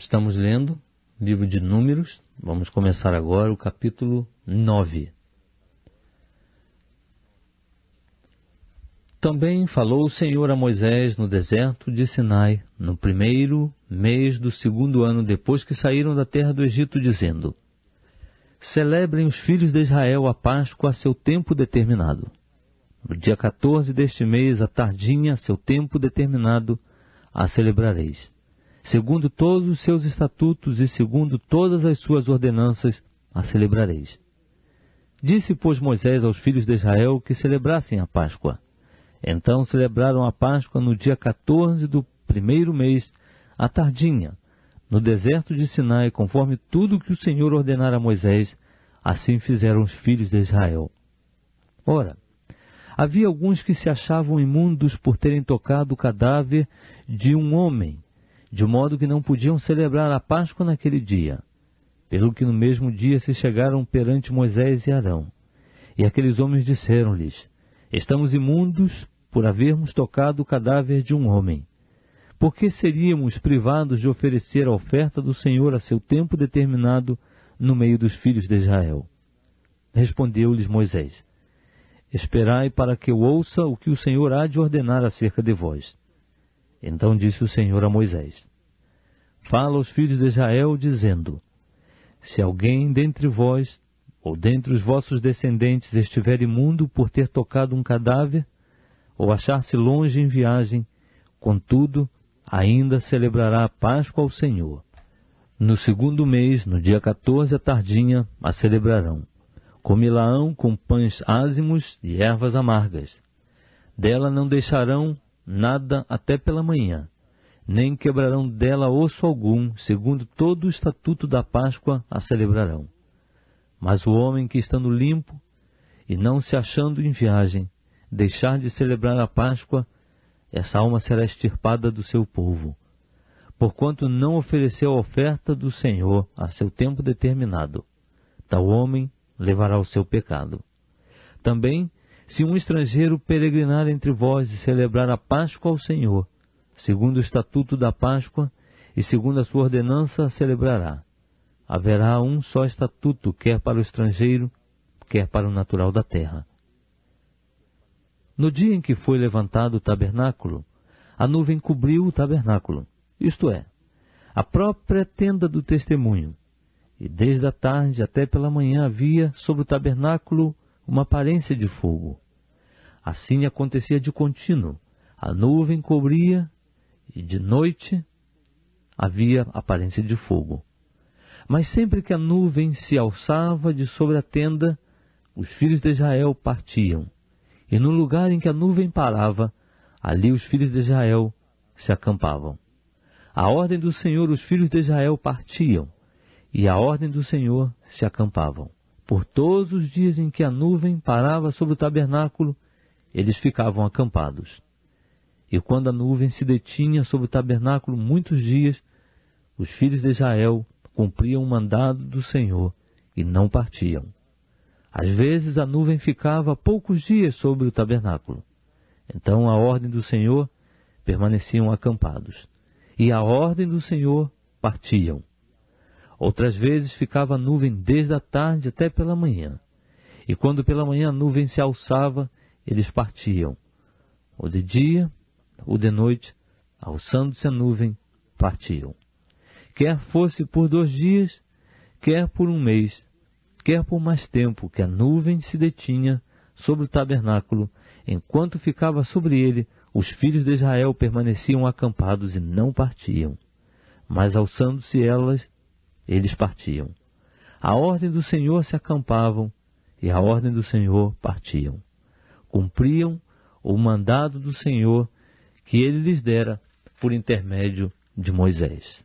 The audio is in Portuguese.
Estamos lendo o livro de Números. Vamos começar agora o capítulo 9. Também falou o Senhor a Moisés no deserto de Sinai, no primeiro mês do segundo ano depois que saíram da terra do Egito, dizendo: Celebrem os filhos de Israel a Páscoa a seu tempo determinado. No dia 14 deste mês, à tardinha, a seu tempo determinado, a celebrareis. Segundo todos os seus estatutos e segundo todas as suas ordenanças, a celebrareis. Disse, pois, Moisés aos filhos de Israel que celebrassem a Páscoa. Então celebraram a Páscoa no dia 14 do primeiro mês, à tardinha, no deserto de Sinai, conforme tudo que o Senhor ordenara a Moisés, assim fizeram os filhos de Israel. Ora, havia alguns que se achavam imundos por terem tocado o cadáver de um homem, de modo que não podiam celebrar a Páscoa naquele dia, pelo que no mesmo dia se chegaram perante Moisés e Arão. E aqueles homens disseram-lhes: Estamos imundos por havermos tocado o cadáver de um homem. Por que seríamos privados de oferecer a oferta do Senhor a seu tempo determinado no meio dos filhos de Israel? Respondeu-lhes Moisés: Esperai para que eu ouça o que o Senhor há de ordenar acerca de vós. Então disse o Senhor a Moisés: Fala aos filhos de Israel, dizendo: Se alguém dentre vós, ou dentre os vossos descendentes, estiver imundo por ter tocado um cadáver, ou achar-se longe em viagem, contudo, ainda celebrará a Páscoa ao Senhor. No segundo mês, no dia 14 à tardinha, a celebrarão. Comê-la-ão com pães ázimos e ervas amargas. Dela não deixarão nada até pela manhã, nem quebrarão dela osso algum, segundo todo o estatuto da Páscoa a celebrarão. Mas o homem que, estando limpo e não se achando em viagem, deixar de celebrar a Páscoa, essa alma será extirpada do seu povo, porquanto não ofereceu a oferta do Senhor a seu tempo determinado. Tal homem levará o seu pecado. Também, se um estrangeiro peregrinar entre vós e celebrar a Páscoa ao Senhor, segundo o estatuto da Páscoa e segundo a sua ordenança, a celebrará. Haverá um só estatuto, quer para o estrangeiro, quer para o natural da terra. No dia em que foi levantado o tabernáculo, a nuvem cobriu o tabernáculo, isto é, a própria tenda do testemunho, e desde a tarde até pela manhã havia sobre o tabernáculo uma aparência de fogo. Assim acontecia de contínuo, a nuvem cobria, e de noite havia aparência de fogo. Mas sempre que a nuvem se alçava de sobre a tenda, os filhos de Israel partiam. E no lugar em que a nuvem parava, ali os filhos de Israel se acampavam. À ordem do Senhor os filhos de Israel partiam, e à ordem do Senhor se acampavam. Por todos os dias em que a nuvem parava sobre o tabernáculo, eles ficavam acampados. E quando a nuvem se detinha sobre o tabernáculo muitos dias, os filhos de Israel cumpriam o mandado do Senhor e não partiam. Às vezes a nuvem ficava poucos dias sobre o tabernáculo. Então, à ordem do Senhor, permaneciam acampados. E à ordem do Senhor, partiam. Outras vezes ficava a nuvem desde a tarde até pela manhã. E quando pela manhã a nuvem se alçava, eles partiam. Ou de dia, ou de noite, alçando-se a nuvem, partiam. Quer fosse por 2 dias, quer por 1 mês, quer por mais tempo, que a nuvem se detinha sobre o tabernáculo, enquanto ficava sobre ele, os filhos de Israel permaneciam acampados e não partiam. Mas alçando-se elas, eles partiam. À ordem do Senhor se acampavam, e à ordem do Senhor partiam. Cumpriam o mandado do Senhor que ele lhes dera por intermédio de Moisés.